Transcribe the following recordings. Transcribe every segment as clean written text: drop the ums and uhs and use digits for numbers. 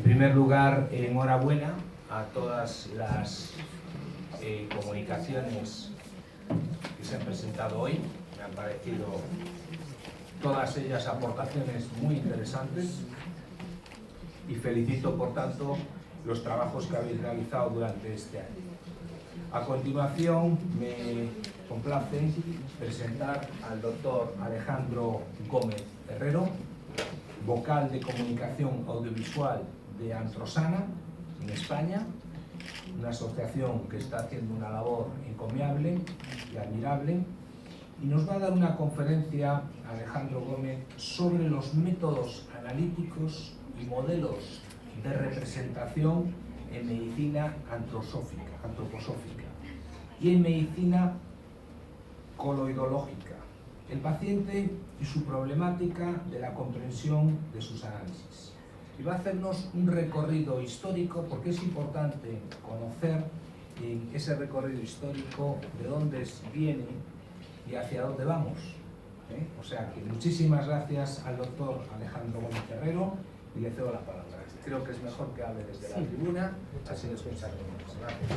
primer lugar, enhorabuena a todas las comunicaciones que se han presentado hoy. Me han parecido todas ellas aportaciones muy interesantes y felicito, por tanto, los trabajos que habéis realizado durante este año. A continuación, me complace presentar al doctor Alejandro Gómez Herrero, vocal de comunicación audiovisual de Antrosana, en España, una asociación que está haciendo una labor encomiable y admirable, y nos va a dar una conferencia, Alejandro Gómez, sobre los métodos analíticos y modelos de representación en medicina antroposófica y en medicina coloidológica, el paciente y su problemática de la comprensión de sus análisis. Y va a hacernos un recorrido histórico, porque es importante conocer en ese recorrido histórico de dónde viene y hacia dónde vamos. O sea que muchísimas gracias al doctor Alejandro Gómez Herrero y le cedo la palabra. Creo que es mejor que hable desde la tribuna, así nos escucharemos. Gracias.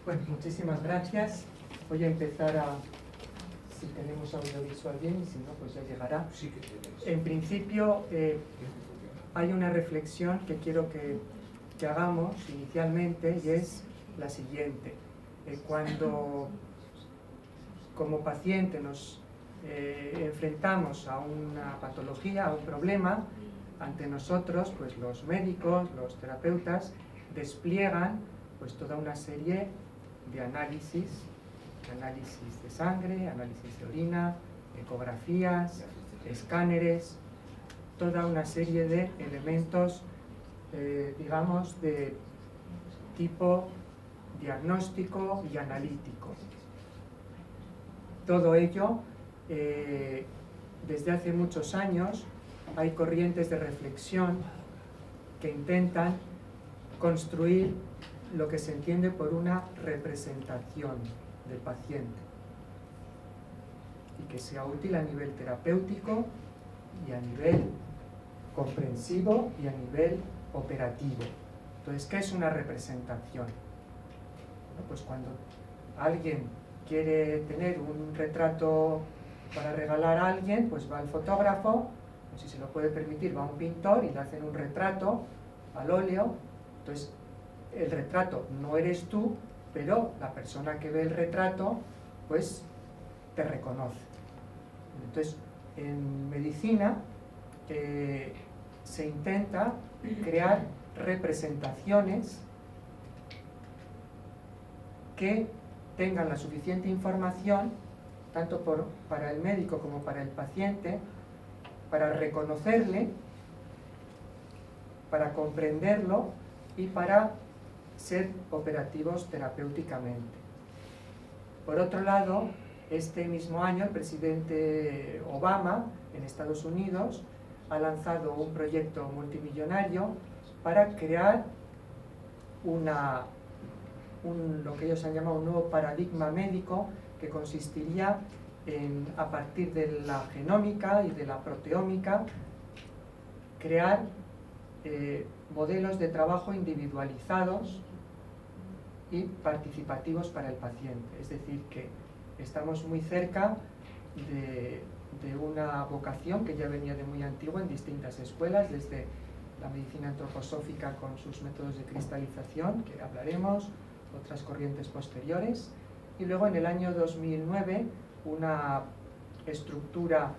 Bueno, muchísimas gracias. Voy a empezar si tenemos audiovisual bien, y si no, pues ya llegará. En principio, hay una reflexión que quiero que hagamos inicialmente, y es la siguiente. Cuando como paciente nos enfrentamos a una patología, a un problema, ante nosotros, pues los médicos, los terapeutas, despliegan pues toda una serie de análisis de sangre, análisis de orina, ecografías, escáneres, toda una serie de elementos, digamos, de tipo diagnóstico y analítico. Todo ello, desde hace muchos años, hay corrientes de reflexión que intentan construir lo que se entiende por una representación del paciente y que sea útil a nivel terapéutico y a nivel comprensivo y a nivel operativo. Entonces, ¿qué es una representación? Bueno, pues cuando alguien quiere tener un retrato para regalar a alguien, pues va al fotógrafo, o si se lo puede permitir, va a un pintor y le hacen un retrato al óleo. Entonces, el retrato no eres tú, pero la persona que ve el retrato, pues te reconoce. Entonces, en medicina se intenta crear representaciones que tengan la suficiente información, tanto para el médico como para el paciente, para reconocerle, para comprenderlo y para ser operativos terapéuticamente. Por otro lado, este mismo año el presidente Obama en Estados Unidos ha lanzado un proyecto multimillonario para crear lo que ellos han llamado un nuevo paradigma médico, que consistiría en, a partir de la genómica y de la proteómica, crear modelos de trabajo individualizados y participativos para el paciente. Es decir, que estamos muy cerca de una vocación que ya venía de muy antiguo en distintas escuelas, desde la medicina antroposófica con sus métodos de cristalización, que hablaremos, otras corrientes posteriores, y luego en el año 2009 una estructura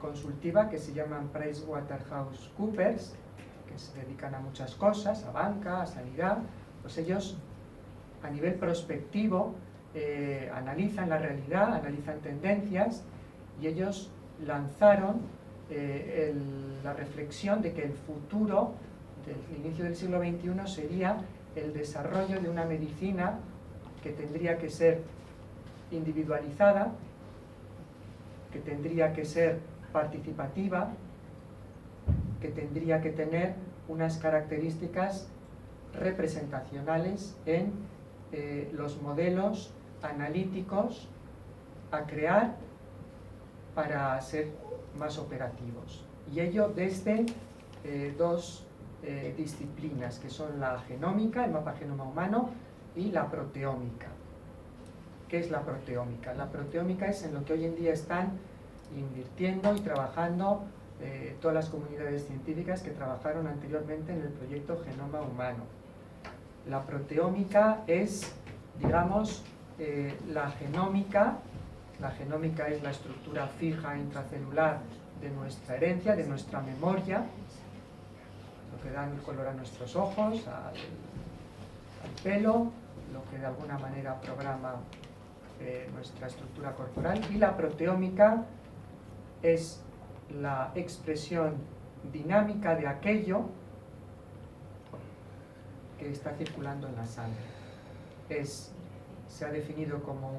consultiva que se llama PricewaterhouseCoopers, que se dedican a muchas cosas, a banca, a sanidad. Pues ellos, a nivel prospectivo, analizan la realidad, analizan tendencias, y ellos lanzaron la reflexión de que el futuro del inicio del siglo XXI sería el desarrollo de una medicina que tendría que ser individualizada, que tendría que ser participativa que tendría que tener unas características representacionales en los modelos analíticos a crear para ser más operativos. Y ello desde dos disciplinas, que son la genómica, el mapa genoma humano, y la proteómica. ¿Qué es la proteómica? La proteómica es en lo que hoy en día están invirtiendo y trabajando todas las comunidades científicas que trabajaron anteriormente en el proyecto Genoma Humano. La proteómica es, digamos, la genómica. La genómica es la estructura fija intracelular de nuestra herencia, de nuestra memoria, lo que da el color a nuestros ojos, al pelo, lo que de alguna manera programa nuestra estructura corporal. Y la proteómica es la expresión dinámica de aquello que está circulando en la sangre. Se ha definido como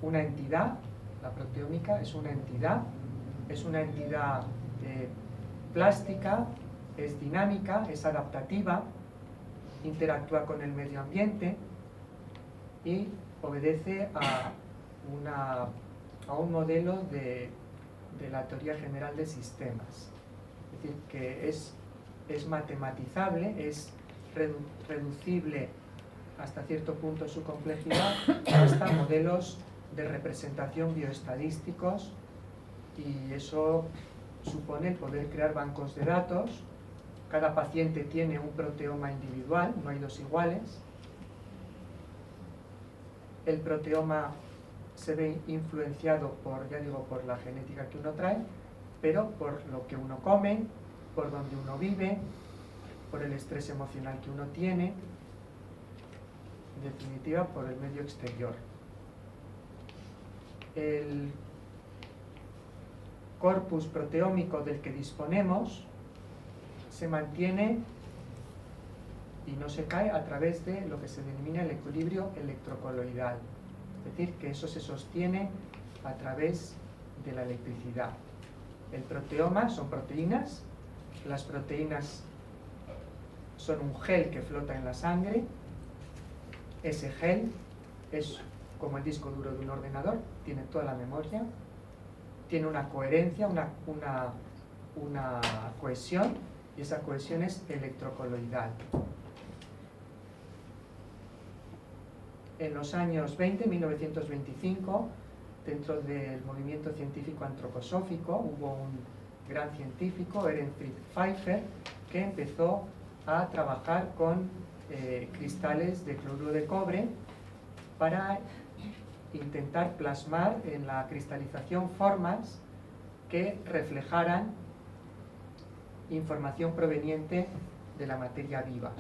una entidad. La proteómica es una entidad plástica, es dinámica, es adaptativa, interactúa con el medio ambiente y obedece a un modelo de la teoría general de sistemas. Es decir, que es matematizable, es reducible hasta cierto punto su complejidad hasta modelos de representación bioestadísticos, y eso supone el poder crear bancos de datos. Cada paciente tiene un proteoma individual, no hay dos iguales. El proteoma se ve influenciado por la genética que uno trae, pero por lo que uno come, por donde uno vive, por el estrés emocional que uno tiene, en definitiva por el medio exterior. El corpus proteómico del que disponemos se mantiene y no se cae a través de lo que se denomina el equilibrio electrocoloidal. Es decir, que eso se sostiene a través de la electricidad. El proteoma son proteínas. Las proteínas son un gel que flota en la sangre. Ese gel es como el disco duro de un ordenador, tiene toda la memoria, tiene una coherencia, una cohesión, y esa cohesión es electrocoloidal. En los años 20, 1925, dentro del movimiento científico antroposófico, hubo un gran científico, Ehrenfried Pfeiffer, que empezó a trabajar con cristales de cloruro de cobre para intentar plasmar en la cristalización formas que reflejaran información proveniente de la materia viva,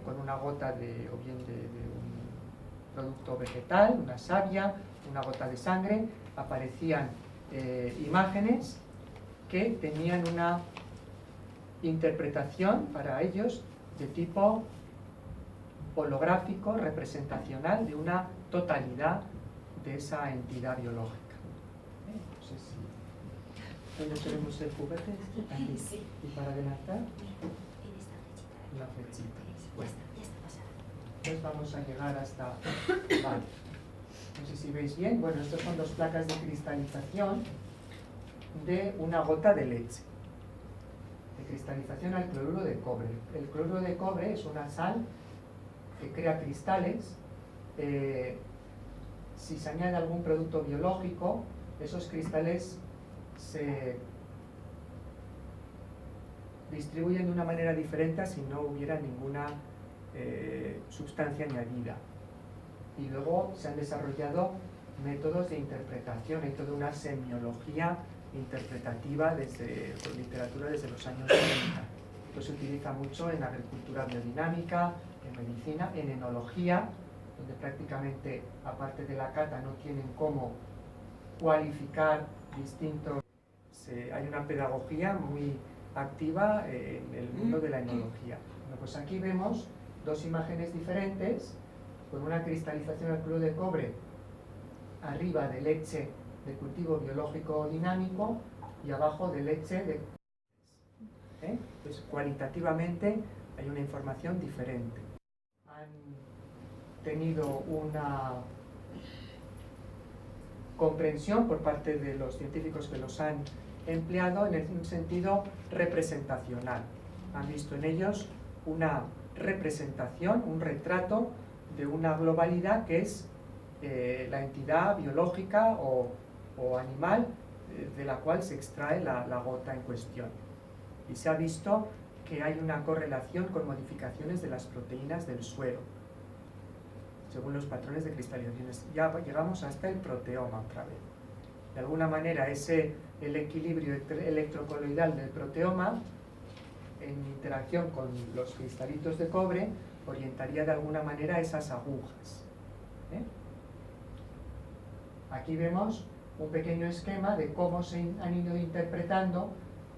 con una gota o bien de un producto vegetal, una savia, una gota de sangre, aparecían imágenes que tenían una interpretación para ellos de tipo holográfico, representacional, de una totalidad de esa entidad biológica. No sé si... ¿Dónde tenemos el juguete? Aquí. Sí. ¿Y para adelantar? La flechita. Bueno. Entonces vamos a llegar hasta... Vale. No sé si veis bien. Bueno, estas son dos placas de cristalización de una gota de leche. De cristalización al cloruro de cobre. El cloruro de cobre es una sal que crea cristales. Si se añade algún producto biológico, esos cristales se distribuyen de una manera diferente a si no hubiera ninguna sustancia añadida. Y luego se han desarrollado métodos de interpretación, hay toda una semiología interpretativa por literatura desde los años 90. Esto se utiliza mucho en agricultura biodinámica, en medicina, en enología, donde prácticamente, aparte de la cata, no tienen cómo cualificar distintos. Hay una pedagogía muy activa en el mundo de la enología. Bueno, pues aquí vemos dos imágenes diferentes, con una cristalización al cloruro de cobre arriba de leche de cultivo biológico dinámico, y abajo de leche de... Pues cualitativamente hay una información diferente. Han tenido una comprensión por parte de los científicos que los han empleado en un sentido representacional. Han visto en ellos una representación, un retrato de una globalidad que es la entidad biológica o animal de la cual se extrae la gota en cuestión. Y se ha visto que hay una correlación con modificaciones de las proteínas del suero, según los patrones de cristalización. Ya llegamos hasta el proteoma otra vez. De alguna manera, el equilibrio electrocoloidal del proteoma, en interacción con los cristalitos de cobre, orientaría de alguna manera esas agujas. Aquí vemos un pequeño esquema de cómo se han ido interpretando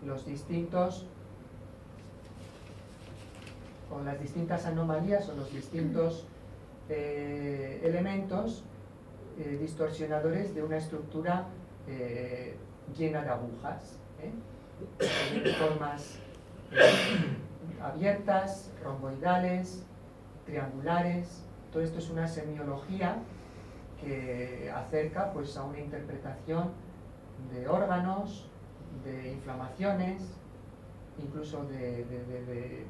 los distintos, o las distintas anomalías o los distintos elementos distorsionadores de una estructura llena de agujas, formas abiertas, romboidales, triangulares. Todo esto es una semiología que acerca pues, a una interpretación de órganos, de inflamaciones, incluso de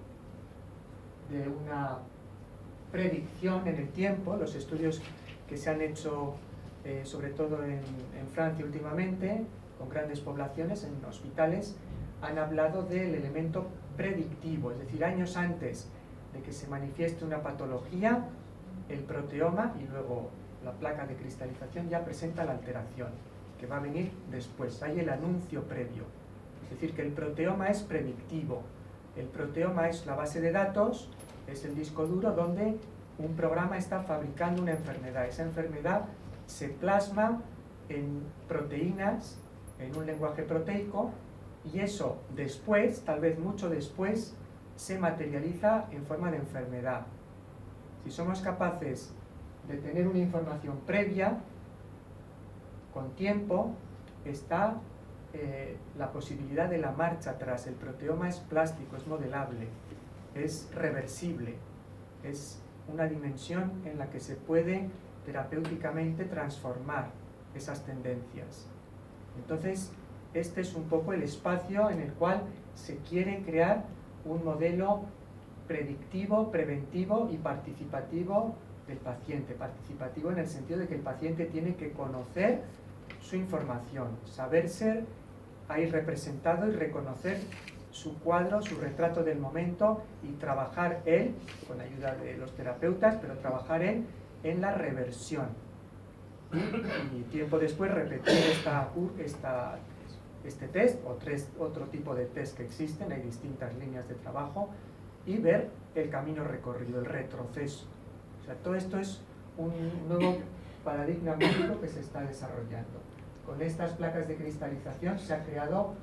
una predicción en el tiempo. Los estudios que se han hecho sobre todo en Francia últimamente, con grandes poblaciones en hospitales, han hablado del elemento predictivo, es decir, años antes de que se manifieste una patología, el proteoma y luego la placa de cristalización ya presenta la alteración, que va a venir después. Hay el anuncio previo, es decir, que el proteoma es predictivo. El proteoma es la base de datos, es el disco duro donde un programa está fabricando una enfermedad. Esa enfermedad se plasma en proteínas, en un lenguaje proteico, y eso después, tal vez mucho después, se materializa en forma de enfermedad. Si somos capaces de tener una información previa, con tiempo, está la posibilidad de la marcha atrás. El proteoma es plástico, es modelable, es reversible, es una dimensión en la que se puede terapéuticamente transformar esas tendencias. Entonces, este es un poco el espacio en el cual se quiere crear un modelo predictivo, preventivo y participativo del paciente. Participativo en el sentido de que el paciente tiene que conocer su información, saber ser ahí representado y reconocer su cuadro, su retrato del momento y trabajar él, con ayuda de los terapeutas, pero trabajar él en la reversión. Y tiempo después repetir este test o otro tipo de test que existen, hay distintas líneas de trabajo, y ver el camino recorrido, el retroceso. O sea, todo esto es un nuevo paradigma médico que se está desarrollando. Con estas placas de cristalización se ha creado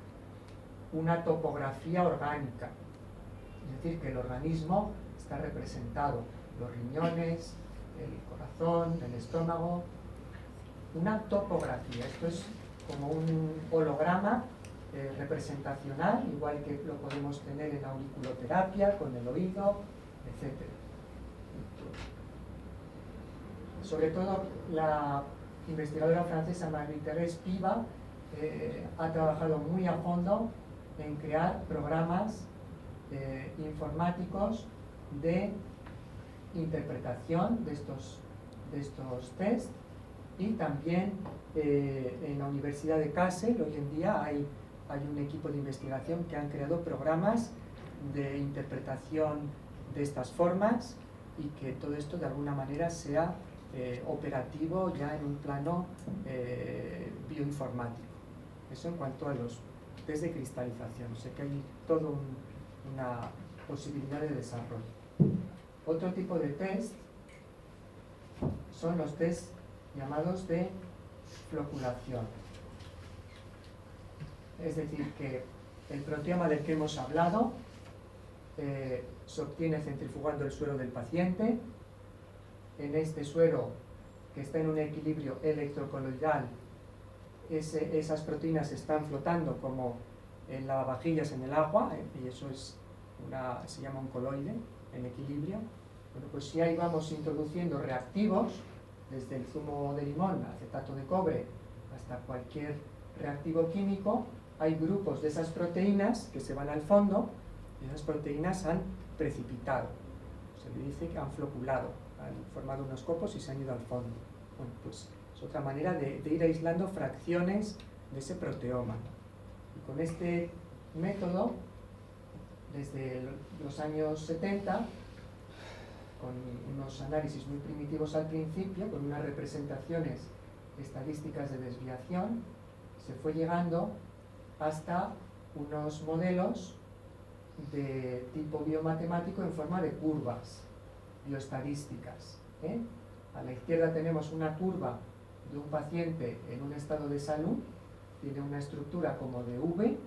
una topografía orgánica, es decir, que el organismo está representado, los riñones, el corazón, el estómago, una topografía. Esto es como un holograma representacional, igual que lo podemos tener en auriculoterapia, con el oído, etc. Sobre todo la investigadora francesa Marie-Thérèse Piva ha trabajado muy a fondo en crear programas informáticos de interpretación de estos test, y también en la Universidad de Kassel hoy en día hay un equipo de investigación que han creado programas de interpretación de estas formas y que todo esto de alguna manera sea operativo ya en un plano bioinformático. Eso en cuanto a los test de cristalización. Sé que hay toda una posibilidad de desarrollo. Otro tipo de test son los test llamados de floculación. Es decir, que el proteoma del que hemos hablado se obtiene centrifugando el suero del paciente. En este suero, que está en un equilibrio electrocoloidal esas proteínas están flotando como en lavavajillas en el agua, y eso se llama un coloide en equilibrio. Bueno, pues si ahí vamos introduciendo reactivos, desde el zumo de limón, acetato de cobre, hasta cualquier reactivo químico, hay grupos de esas proteínas que se van al fondo y esas proteínas han precipitado. Se le dice que han floculado, han formado unos copos y se han ido al fondo. Bueno, pues es otra manera de ir aislando fracciones de ese proteoma. Y con este método, desde los años 70, con unos análisis muy primitivos al principio, con unas representaciones estadísticas de desviación, se fue llegando hasta unos modelos de tipo biomatemático en forma de curvas bioestadísticas. A la izquierda tenemos una curva de un paciente en un estado de salud, tiene una estructura como de V,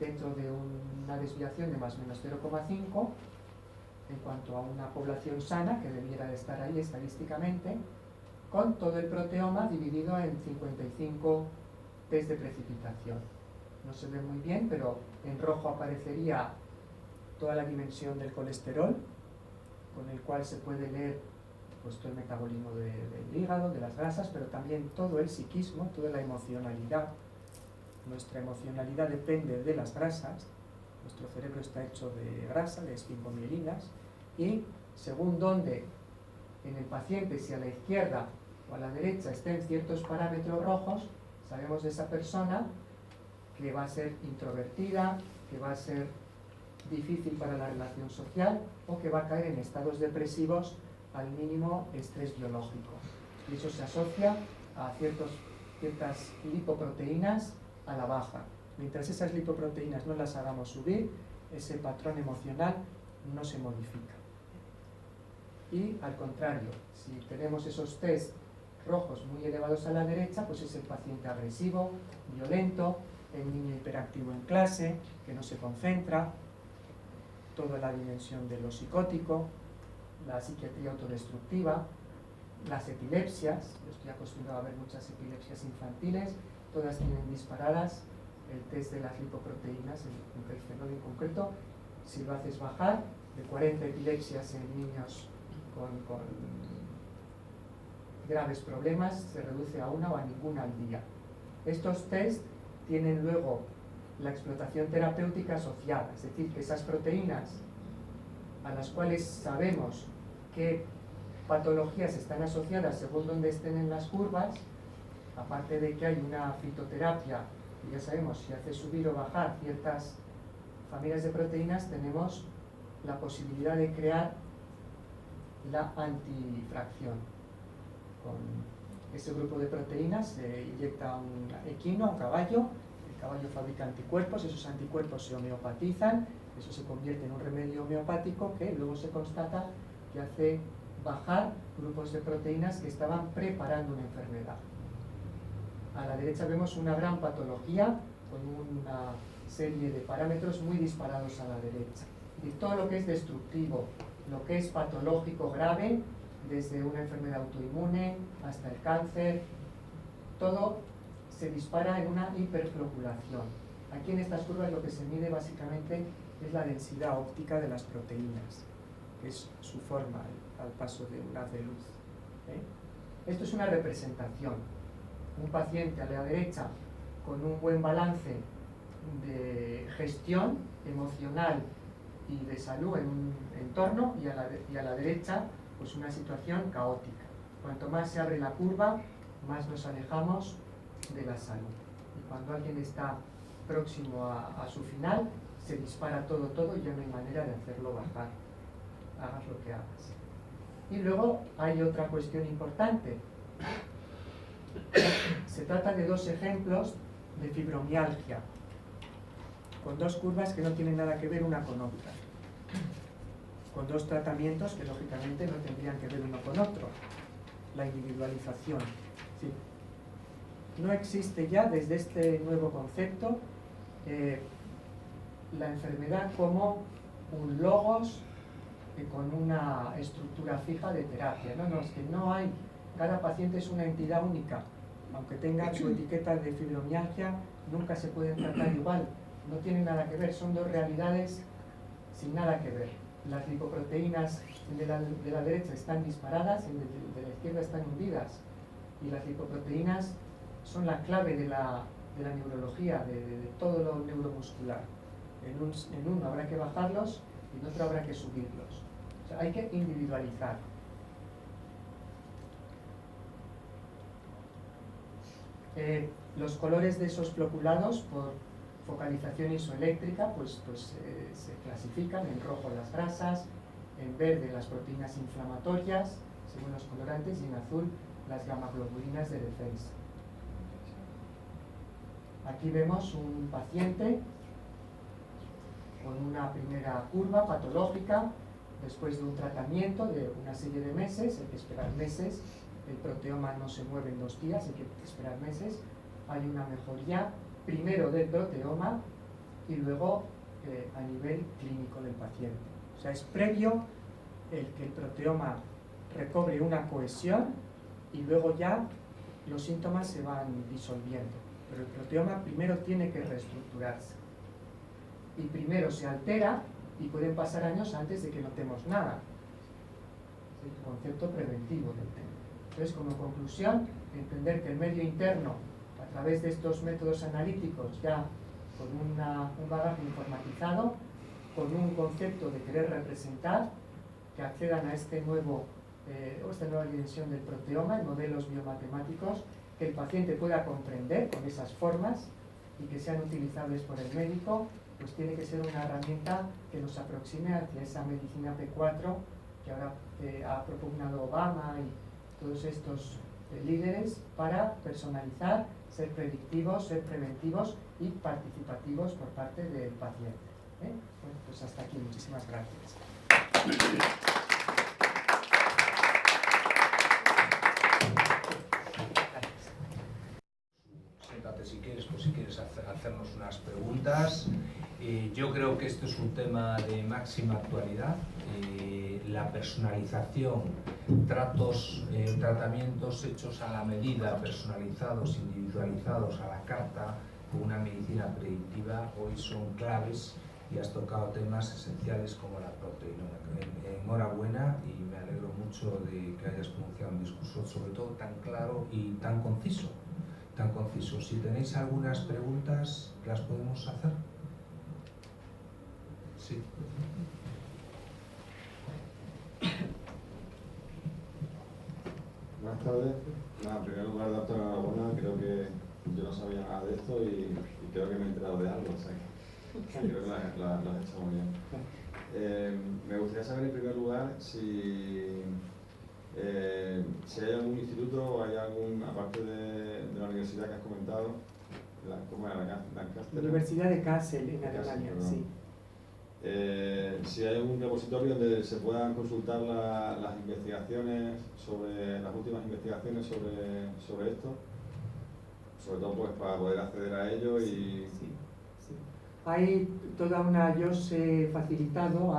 dentro de una desviación de más o menos 0,5, en cuanto a una población sana, que debiera de estar ahí estadísticamente, con todo el proteoma dividido en 55 test de precipitación. No se ve muy bien, pero en rojo aparecería toda la dimensión del colesterol, con el cual se puede leer pues, todo el metabolismo del hígado, de las grasas, pero también todo el psiquismo, toda la emocionalidad. Nuestra emocionalidad depende de las grasas. Nuestro cerebro está hecho de grasa, de esfingomielinas, y según dónde en el paciente, si a la izquierda o a la derecha estén ciertos parámetros rojos, sabemos de esa persona que va a ser introvertida, que va a ser difícil para la relación social o que va a caer en estados depresivos al mínimo estrés biológico. Y eso se asocia a ciertas lipoproteínas a la baja. Mientras esas lipoproteínas no las hagamos subir, ese patrón emocional no se modifica. Y al contrario, si tenemos esos test rojos muy elevados a la derecha, pues es el paciente agresivo, violento, el niño hiperactivo en clase, que no se concentra, toda la dimensión de lo psicótico, la psiquiatría autodestructiva, las epilepsias. Yo estoy acostumbrado a ver muchas epilepsias infantiles, todas tienen disparadas el test de las lipoproteínas, el fenol en concreto. Si lo haces bajar, de 40 epilepsias en niños con graves problemas, se reduce a una o a ninguna al día. Estos test tienen luego la explotación terapéutica asociada, es decir, que esas proteínas a las cuales sabemos qué patologías están asociadas según donde estén en las curvas, aparte de que hay una fitoterapia, y ya sabemos si hace subir o bajar ciertas familias de proteínas, tenemos la posibilidad de crear la antifracción. Con ese grupo de proteínas se inyecta un equino, a un caballo, el caballo fabrica anticuerpos, esos anticuerpos se homeopatizan, eso se convierte en un remedio homeopático que luego se constata que hace bajar grupos de proteínas que estaban preparando una enfermedad. A la derecha vemos una gran patología con una serie de parámetros muy disparados a la derecha. Y todo lo que es destructivo, lo que es patológico grave, desde una enfermedad autoinmune hasta el cáncer, todo se dispara en una hiperfloculación. Aquí en estas curvas lo que se mide básicamente es la densidad óptica de las proteínas, que es su forma al paso de un haz de luz. Esto es una representación. Un paciente a la derecha con un buen balance de gestión emocional y de salud en un entorno, y a la derecha pues una situación caótica. Cuanto más se abre la curva, más nos alejamos de la salud. Y cuando alguien está próximo a su final, se dispara todo y ya no hay manera de hacerlo bajar. Hagas lo que hagas. Y luego hay otra cuestión importante. Se trata de dos ejemplos de fibromialgia, con dos curvas que no tienen nada que ver una con otra, con dos tratamientos que lógicamente no tendrían que ver uno con otro. La individualización. Sí. No existe ya desde este nuevo concepto la enfermedad como un logos con una estructura fija de terapia. No, es que no hay. Cada paciente es una entidad única aunque tengan su etiqueta de fibromialgia, nunca se pueden tratar igual, no tienen nada que ver, son dos realidades sin nada que ver. Las lipoproteínas de la derecha están disparadas y de la izquierda están hundidas, y las lipoproteínas son la clave de la neurología, de todo lo neuromuscular. En uno habrá que bajarlos y en otro habrá que subirlos. O sea, hay que individualizar. Los colores de esos floculados por focalización isoeléctrica se clasifican: en rojo las grasas, en verde las proteínas inflamatorias según los colorantes, y en azul las gamaglobulinas de defensa. Aquí vemos un paciente con una primera curva patológica después de un tratamiento de una serie de meses. Hay que esperar meses, el proteoma no se mueve en 2 días, hay que esperar meses. Hay una mejoría primero del proteoma y luego a nivel clínico del paciente. O sea, es previo el que el proteoma recobre una cohesión y luego ya los síntomas se van disolviendo. Pero el proteoma primero tiene que reestructurarse. Y primero se altera y pueden pasar años antes de que notemos nada. Es el concepto preventivo del tema. Entonces, como conclusión, entender que el medio interno, a través de estos métodos analíticos, ya con un bagaje informatizado, con un concepto de querer representar, que accedan a esta nueva dimensión del proteoma en modelos biomatemáticos que el paciente pueda comprender con esas formas y que sean utilizables por el médico, pues tiene que ser una herramienta que nos aproxime hacia esa medicina P4 que ahora ha propugnado Obama y todos estos líderes, para personalizar, ser predictivos, ser preventivos y participativos por parte del paciente. Bueno, pues hasta aquí. Muchísimas gracias. Siéntate si quieres hacernos unas preguntas. Yo creo que esto es un tema de máxima actualidad. La personalización, tratamientos hechos a la medida, personalizados, individualizados, a la carta, con una medicina predictiva, hoy son claves, y has tocado temas esenciales como la proteína. Enhorabuena, y me alegro mucho de que hayas pronunciado un discurso, sobre todo tan claro y tan conciso. Si tenéis algunas preguntas, ¿las podemos hacer? Sí. Buenas tardes. En primer lugar, darte enhorabuena. Creo que yo no sabía nada de esto y creo que me he enterado de algo. O sea, creo que lo has hecho muy bien. Me gustaría saber, en primer lugar, si hay algún instituto o hay algún, aparte de la universidad que has comentado, ¿cómo era? ¿Lancaster? Universidad de Kassel, en Alemania, sí. Si hay un repositorio donde se puedan consultar las investigaciones las últimas investigaciones sobre esto, sobre todo pues para poder acceder a ello. Sí. Hay toda yo os he facilitado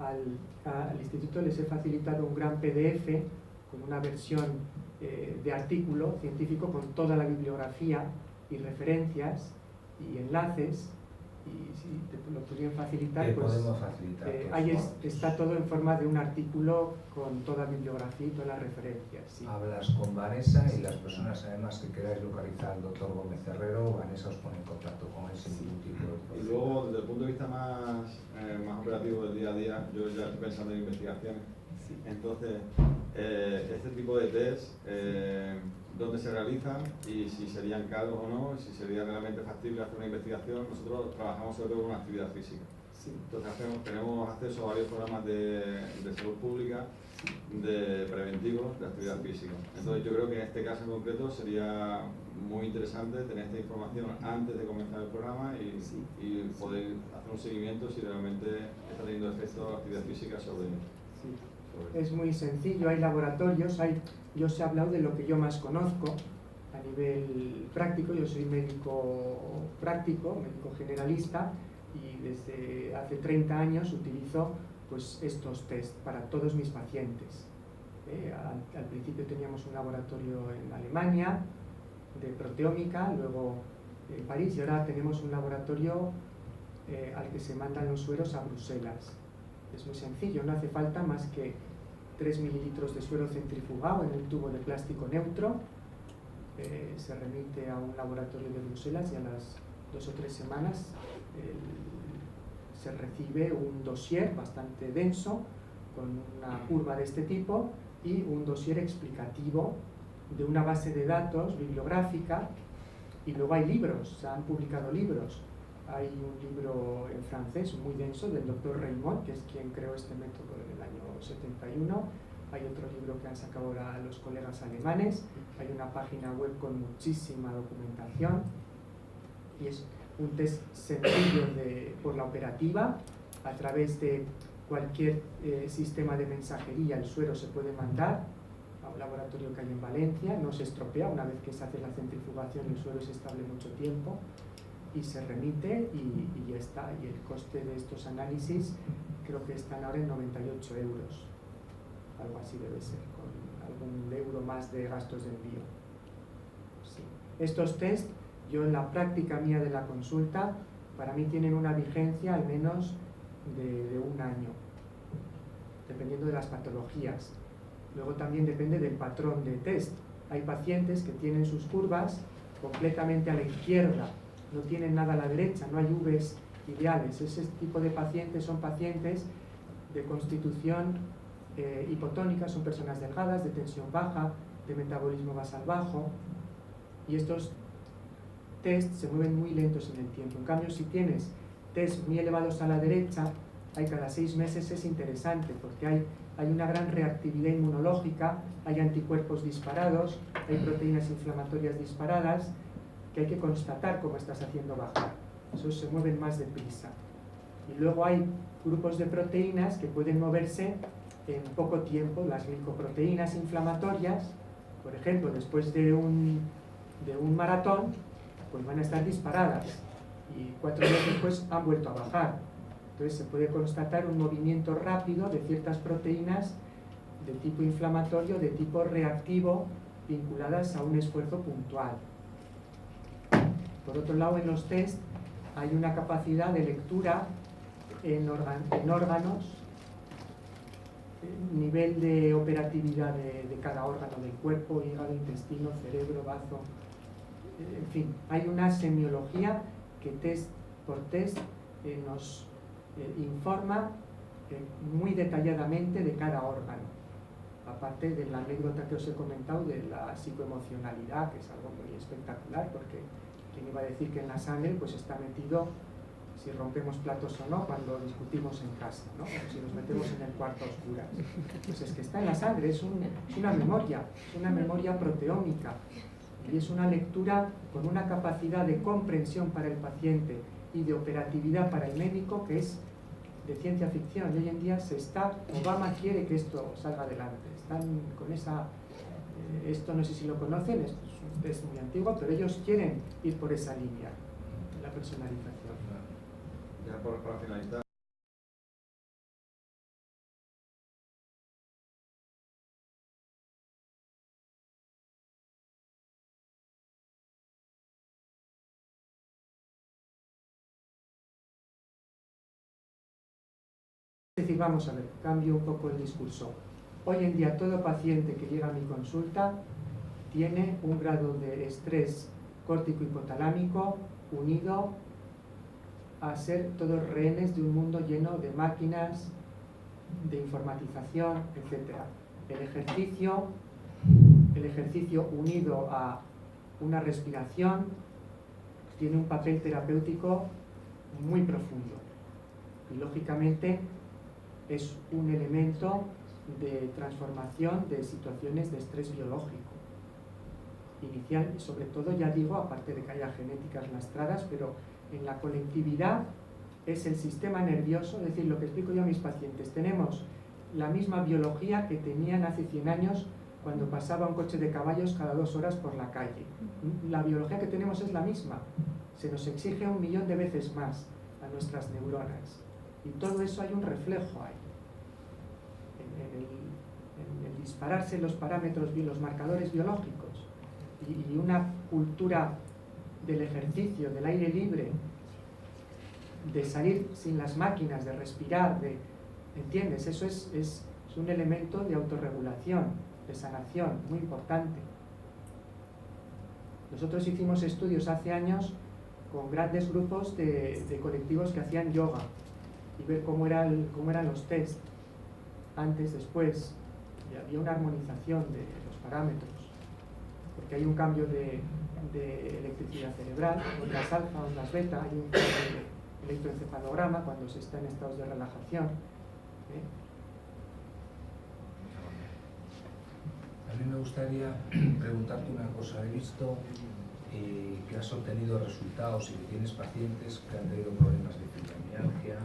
al instituto, les he facilitado un gran PDF con una versión de artículo científico con toda la bibliografía y referencias y enlaces. Y si te lo podrían facilitar, pues podemos facilitar, ahí está todo en forma de un artículo con toda la bibliografía y todas las referencias. Sí. Hablas con Vanessa, y las personas además que queráis localizar al doctor Gómez Herrero, Vanessa os pone en contacto con él sin ningún tipo de problema. Y luego, desde el punto de vista más operativo del día a día, yo ya estoy pensando en investigaciones. Sí. Entonces, este tipo de test, ¿dónde se realizan y si serían caros o no, si sería realmente factible hacer una investigación? Nosotros trabajamos sobre todo con actividad física. Sí. Entonces tenemos acceso a varios programas de salud pública, de preventivos, de actividad física. Entonces yo creo que en este caso en concreto sería muy interesante tener esta información antes de comenzar el programa y poder hacer un seguimiento si realmente está teniendo efecto la actividad física sobre... Sí. Es muy sencillo, hay laboratorios, yo os he hablado de lo que yo más conozco a nivel práctico. Yo soy médico práctico, médico generalista, y desde hace 30 años utilizo pues estos test para todos mis pacientes. Al principio teníamos un laboratorio en Alemania, proteómica, luego en París, y ahora tenemos un laboratorio al que se mandan los sueros a Bruselas. Es muy sencillo, no hace falta más que 3 mililitros de suero centrifugado en el tubo de plástico neutro, se remite a un laboratorio de Bruselas y a las 2 o 3 semanas se recibe un dossier bastante denso con una curva de este tipo y un dossier explicativo de una base de datos bibliográfica, y luego hay libros, se han publicado libros. Hay un libro en francés muy denso del doctor Raymond, que es quien creó este método en el año 71. Hay otro libro que han sacado ahora los colegas alemanes. Hay una página web con muchísima documentación. Y es un test sencillo por la operativa. A través de cualquier sistema de mensajería, el suero se puede mandar a un laboratorio que hay en Valencia. No se estropea, una vez que se hace la centrifugación el suero es estable mucho tiempo. Y se remite y ya está. Y el coste de estos análisis creo que están ahora en 98 euros. Algo así debe ser, con algún euro más de gastos de envío. Sí. Estos test, yo en la práctica mía de la consulta, para mí tienen una vigencia al menos de 1 año, dependiendo de las patologías. Luego también depende del patrón de test. Hay pacientes que tienen sus curvas completamente a la izquierda, no tienen nada a la derecha, no hay Vs ideales. Ese tipo de pacientes son pacientes de constitución hipotónica, son personas delgadas, de tensión baja, de metabolismo basal bajo, y estos test se mueven muy lentos en el tiempo. En cambio, si tienes test muy elevados a la derecha, hay cada 6 meses, es interesante porque hay una gran reactividad inmunológica, hay anticuerpos disparados, hay proteínas inflamatorias disparadas, que hay que constatar cómo estás haciendo bajar. Esos se mueven más deprisa. Y luego hay grupos de proteínas que pueden moverse en poco tiempo. Las glicoproteínas inflamatorias, por ejemplo, después de un maratón, pues van a estar disparadas y 4 días después han vuelto a bajar. Entonces se puede constatar un movimiento rápido de ciertas proteínas de tipo inflamatorio, de tipo reactivo, vinculadas a un esfuerzo puntual. Por otro lado, en los test hay una capacidad de lectura en órganos, nivel de operatividad de cada órgano del cuerpo, hígado, intestino, cerebro, bazo, en fin, hay una semiología que test por test nos informa muy detalladamente de cada órgano, aparte de la anécdota que os he comentado de la psicoemocionalidad, que es algo muy espectacular, porque ¿quién iba a decir que en la sangre pues está metido si rompemos platos o no cuando discutimos en casa, ¿no? O si nos metemos en el cuarto a oscuras? Pues es que está en la sangre, es una memoria proteómica, y es una lectura con una capacidad de comprensión para el paciente y de operatividad para el médico que es de ciencia ficción. Y hoy en día Obama quiere que esto salga adelante. Están con esto no sé si lo conocen, es un test muy antiguo, pero ellos quieren ir por esa línea, la personalización. Ya para finalizar. Es decir, vamos a ver, cambio un poco el discurso. Hoy en día todo paciente que llega a mi consulta tiene un grado de estrés córtico hipotalámico unido a ser todos rehenes de un mundo lleno de máquinas, de informatización, etc. El ejercicio unido a una respiración tiene un papel terapéutico muy profundo y lógicamente es un elemento de transformación de situaciones de estrés biológico inicial, y sobre todo, ya digo, aparte de que haya genéticas lastradas, pero en la colectividad es el sistema nervioso, es decir, lo que explico yo a mis pacientes, tenemos la misma biología que tenían hace 100 años cuando pasaba un coche de caballos cada 2 horas por la calle. La biología que tenemos es la misma, se nos exige 1 millón de veces más a nuestras neuronas, y todo eso hay un reflejo ahí. En el dispararse los parámetros, los marcadores biológicos. y una cultura del ejercicio, del aire libre, de salir sin las máquinas, de respirar, ¿entiendes? Eso es un elemento de autorregulación, de sanación, muy importante. Nosotros hicimos estudios hace años con grandes grupos de colectivos que hacían yoga y ver cómo eran los test antes, después, y había una armonización de los parámetros, porque hay un cambio de electricidad cerebral, ondas alfa, ondas beta, hay un cambio de electroencefalograma cuando se está en estados de relajación. A mí me gustaría preguntarte una cosa. He visto que has obtenido resultados y que tienes pacientes que han tenido problemas de fibromialgia,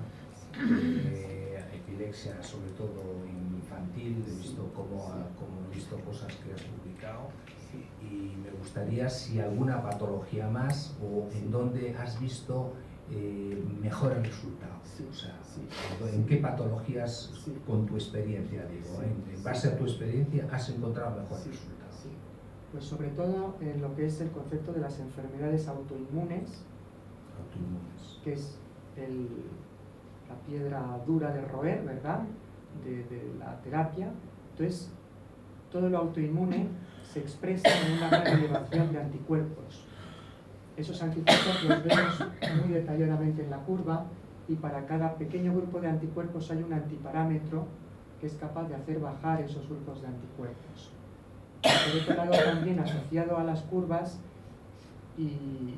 epilepsia, sobre todo infantil. He visto he visto cosas que has publicado, y me gustaría si alguna patología más o en donde has visto mejores resultados. Sí, o sea, sí, ¿en qué patologías, sí, con tu experiencia, digo, en base a tu experiencia, has encontrado mejores resultados? Sí. Pues sobre todo en lo que es el concepto de las enfermedades autoinmunes, que es la piedra dura de roer, ¿verdad?, de la terapia. Entonces, todo lo autoinmune se expresa en una gran elevación de anticuerpos. Esos anticuerpos los vemos muy detalladamente en la curva, y para cada pequeño grupo de anticuerpos hay un antiparámetro que es capaz de hacer bajar esos grupos de anticuerpos. Por otro lado, también asociado a las curvas, y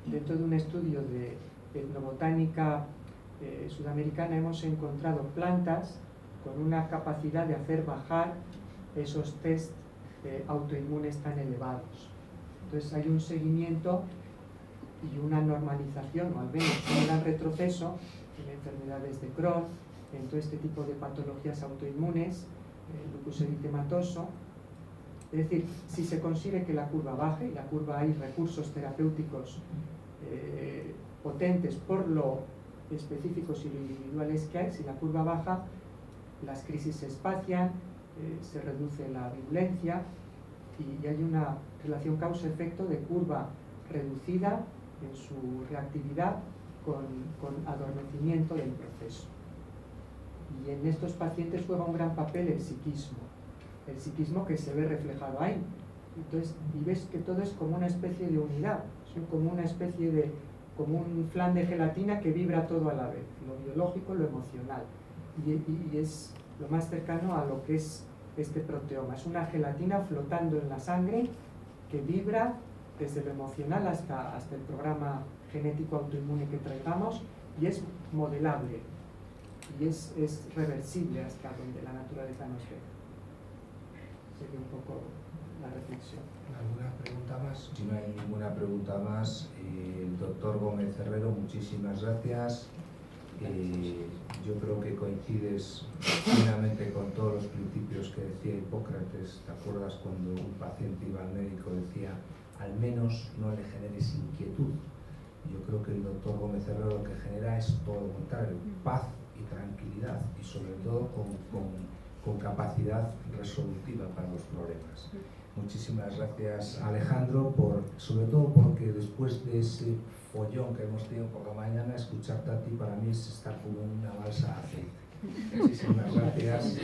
dentro de un estudio de etnobotánica sudamericana, hemos encontrado plantas con una capacidad de hacer bajar esos test autoinmunes tan elevados. Entonces hay un seguimiento y una normalización, o al menos un gran retroceso en enfermedades de Crohn, en todo este tipo de patologías autoinmunes, lupus eritematoso. Es decir, si se consigue que la curva baje, y la curva hay recursos terapéuticos potentes por lo específicos y lo individuales que hay, si la curva baja, las crisis se espacian, se reduce la virulencia, y hay una relación causa-efecto de curva reducida en su reactividad con adormecimiento del proceso. Y en estos pacientes juega un gran papel el psiquismo que se ve reflejado ahí. Entonces, y ves que todo es como una especie de unidad, como un flan de gelatina que vibra todo a la vez, lo biológico, lo emocional, y es lo más cercano a lo que es este proteoma. Es una gelatina flotando en la sangre que vibra desde lo emocional hasta el programa genético autoinmune que traigamos, y es modelable y es reversible hasta donde la naturaleza nos ve. Sería un poco la reflexión. ¿Alguna pregunta más? Si no hay ninguna pregunta más, el doctor Gómez Herrero, muchísimas gracias. Yo creo que coincides plenamente con todos los principios que decía Hipócrates. ¿Te acuerdas cuando un paciente iba al médico y decía, al menos no le generes inquietud? Yo creo que el doctor Gómez Herrero lo que genera es todo lo contrario, paz y tranquilidad, y sobre todo con capacidad resolutiva para los problemas. Muchísimas gracias, Alejandro, sobre todo porque después de ese follón que hemos tenido por la mañana, escucharte a ti para mí es estar como una balsa de aceite. Muchísimas gracias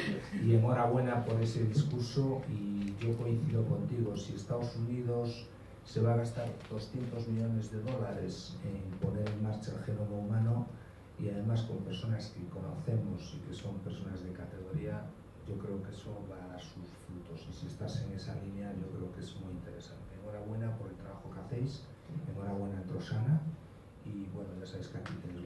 y enhorabuena por ese discurso, y yo coincido contigo. Si Estados Unidos se va a gastar $200 millones en poner en marcha el genoma humano, y además con personas que conocemos y que son personas de categoría, yo creo que eso va a dar sus frutos, y si estás en esa línea yo creo que es muy interesante. Enhorabuena por el trabajo que hacéis, enhorabuena a Trosana, y bueno, ya sabéis que aquí tenéis